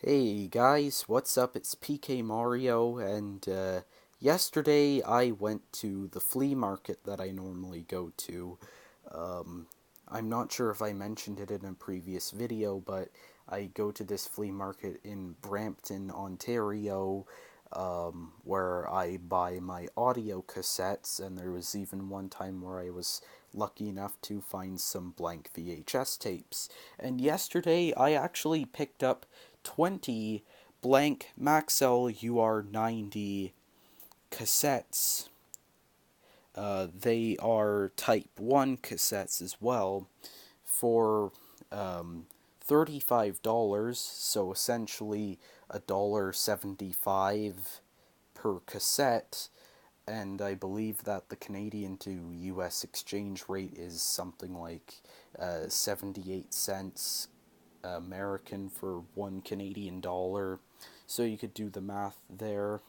Hey guys, what's up? It's PkmariO, and yesterday I went to the flea market that I normally go to. Um, I'm not sure if I mentioned it in a previous video, but I go to this flea market in Brampton, Ontario, where I buy my audio cassettes, and there was even one time where I was lucky enough to find some blank VHS tapes. And yesterday I actually picked up 20 blank Maxell UR90 cassettes. They are Type 1 cassettes as well for $35, so essentially $1.75 per cassette, and I believe that the Canadian to US exchange rate is something like 78 cents American for $1 Canadian. So you could do the math there.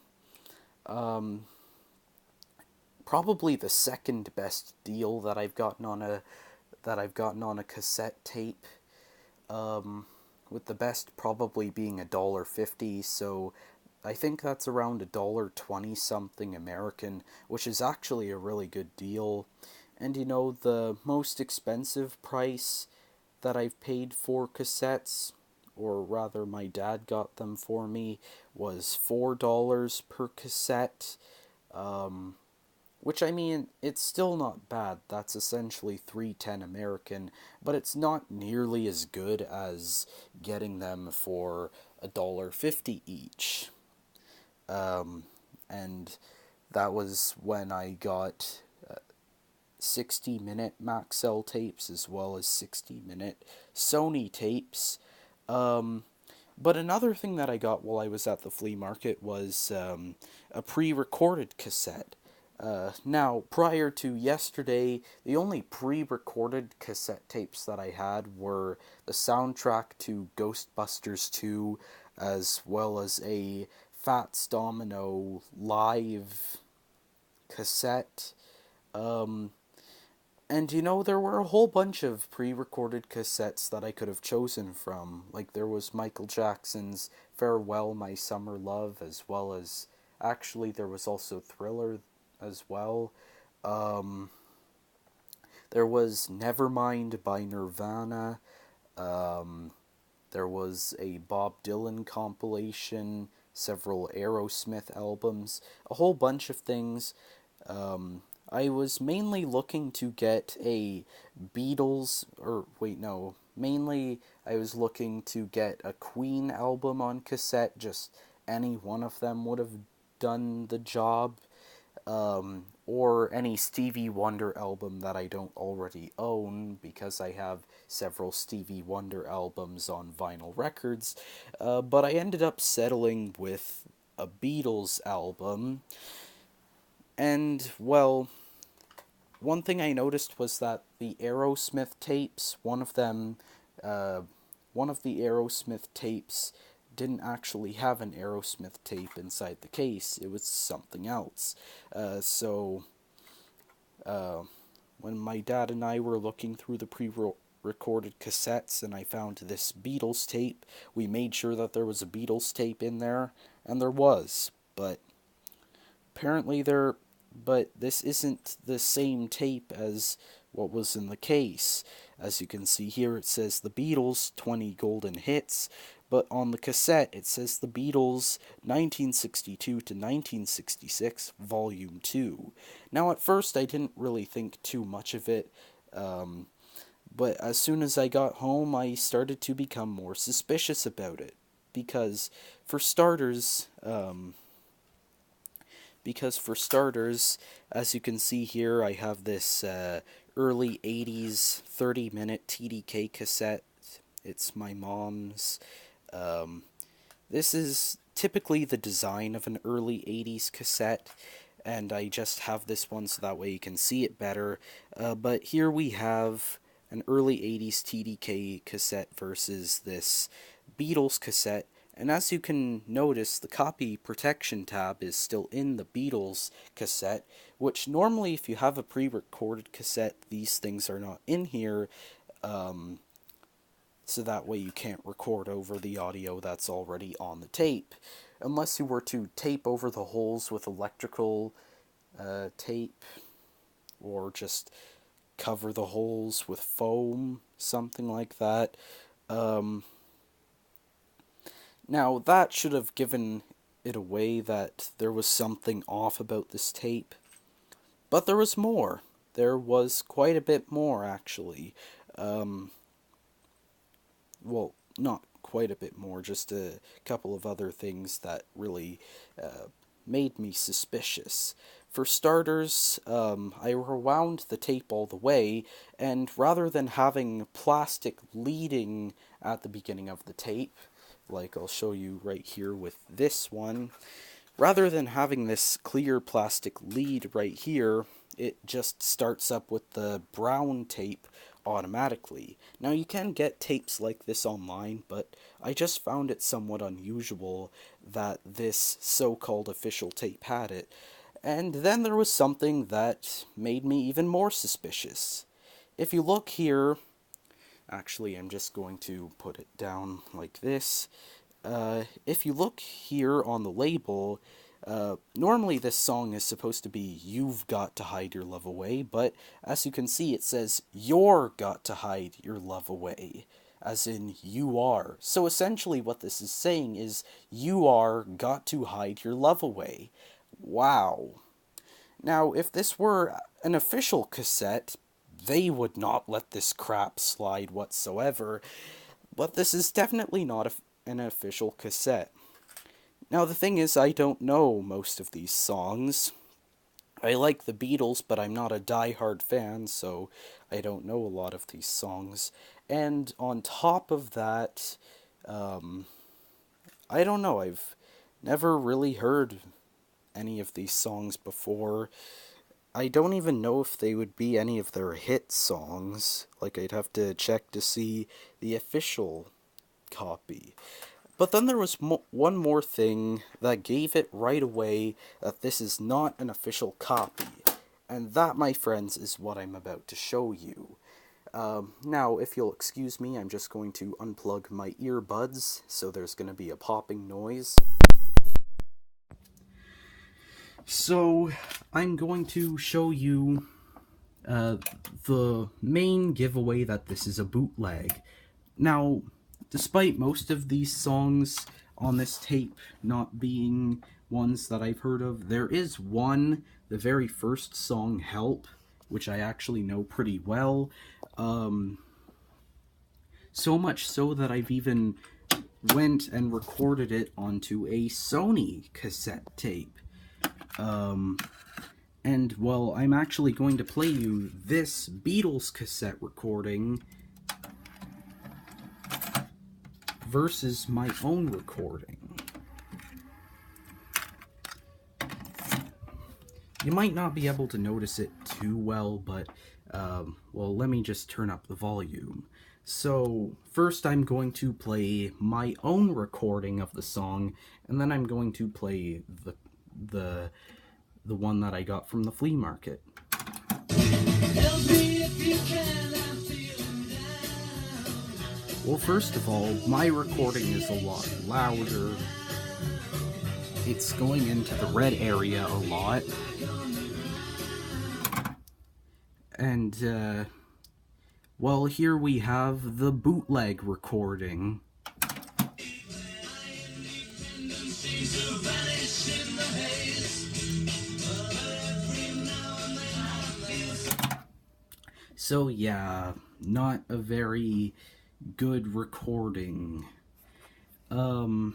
Um, Probably the second best deal that I've gotten on a cassette tape. With the best probably being $1.50. So I think that's around $1.20 something American, which is actually a really good deal. And the most expensive price that I've paid for cassettes, or rather my dad got them for me, was $4 per cassette. Um, which, I mean, it's still not bad. That's essentially 310 American, but it's not nearly as good as getting them for $1.50 each. Um, and that was when I got 60-minute Maxell tapes as well as 60-minute Sony tapes. Um, but another thing that I got while I was at the flea market was a pre recorded cassette. Now, prior to yesterday, the only pre recorded cassette tapes that I had were the soundtrack to Ghostbusters 2, as well as a Fats Domino live cassette. Um, and there were a whole bunch of pre recorded cassettes that I could have chosen from. Like, there was Michael Jackson's Farewell, My Summer Love, as well as. Actually, there was also Thriller as well. Um, there was Nevermind by Nirvana. Um, there was a Bob Dylan compilation, several Aerosmith albums, a whole bunch of things. I was mainly looking to get a Beatles, or wait, no, mainly I was looking to get a Queen album on cassette, just any one of them would have done the job, or any Stevie Wonder album that I don't already own because I have several Stevie Wonder albums on vinyl records. But I ended up settling with a Beatles album, and well, one thing I noticed was that the Aerosmith tapes, uh, one of the Aerosmith tapes didn't actually have an Aerosmith tape inside the case. It was something else. So uh, when my dad and I were looking through the pre-recorded cassettes and I found this Beatles tape, we made sure that there was a Beatles tape in there, and there was. Apparently but this isn't the same tape as what was in the case. As you can see here, it says the Beatles 20 golden hits, but on the cassette it says the Beatles 1962 to 1966 volume 2. Now at first I didn't really think too much of it, um, but as soon as I got home I started to become more suspicious about it because for starters um, because for starters, as you can see here, I have this early 80s 30-minute TDK cassette. It's my mom's. Um, this is typically the design of an early 80s cassette, and I just have this one so that way you can see it better. But here we have an early 80s TDK cassette versus this Beatles cassette. And as you can notice, the copy protection tab is still in the Beatles cassette, which normally if you have a pre-recorded cassette, these things are not in here. Um, so that way you can't record over the audio that's already on the tape, unless you were to tape over the holes with electrical tape, or just cover the holes with foam, something like that. Um, Now, that should have given it away that there was something off about this tape, but there was more. There was quite a bit more, actually. Um, well, not quite a bit more, just a couple of other things that really made me suspicious. For starters, I rewound the tape all the way, and rather than having plastic leading at the beginning of the tape, like I'll show you right here with this one, rather than having this clear plastic lead right here, it just starts up with the brown tape automatically. Now, you can get tapes like this online, but I just found it somewhat unusual that this so-called official tape had it. And then there was something that made me even more suspicious. If you look here, actually I'm just going to put it down like this. If you look here on the label, normally this song is supposed to be "You've Got to Hide Your Love Away," but as you can see it says "You're got to hide your love away," as in you are. So essentially what this is saying is you are got to hide your love away. Wow. Now, if this were an official cassette, they would not let this crap slide whatsoever, but this is definitely not an official cassette. Now, the thing is, I don't know most of these songs. I like the Beatles, but I'm not a die-hard fan, so I don't know a lot of these songs. And on top of that, I don't know, I've never really heard any of these songs before. I don't even know if they would be any of their hit songs. Like, I'd have to check to see the official copy. But then there was one more thing that gave it right away that this is not an official copy. And that, my friends, is what I'm about to show you. Now, if you'll excuse me, I'm just going to unplug my earbuds, so there's going to be a popping noise. So, I'm going to show you the main giveaway that this is a bootleg. Now, despite most of these songs on this tape not being ones that I've heard of, there is one, the very first song, Help, which I actually know pretty well. So much so that I've even went and recorded it onto a Sony cassette tape. And, well, I'm actually going to play you this Beatles cassette recording versus my own recording. You might not be able to notice it too well, but, well, let me just turn up the volume. So, first I'm going to play my own recording of the song, and then I'm going to play the one that I got from the flea market. Well, first of all, my recording is a lot louder. It's going into the red area a lot. And, well, here we have the bootleg recording. So yeah, not a very good recording. Now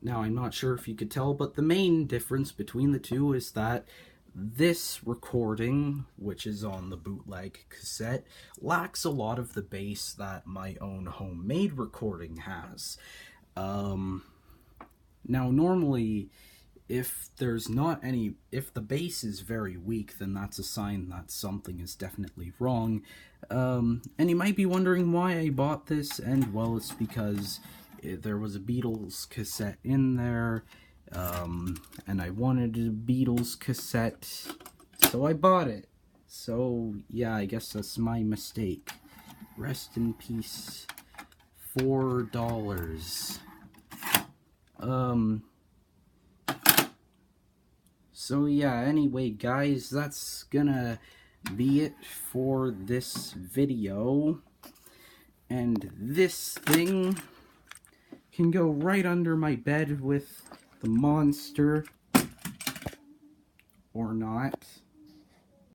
I'm not sure if you could tell, but the main difference between the two is that this recording, which is on the bootleg cassette, lacks a lot of the bass that my own homemade recording has. Now normally, if the bass is very weak, then that's a sign that something is definitely wrong. And you might be wondering why I bought this, and well, it's because there was a Beatles cassette in there, and I wanted a Beatles cassette, so I bought it. So, yeah, I guess that's my mistake. Rest in peace. $4. So yeah, anyway guys, that's gonna be it for this video. And this thing can go right under my bed with the monster. Or not.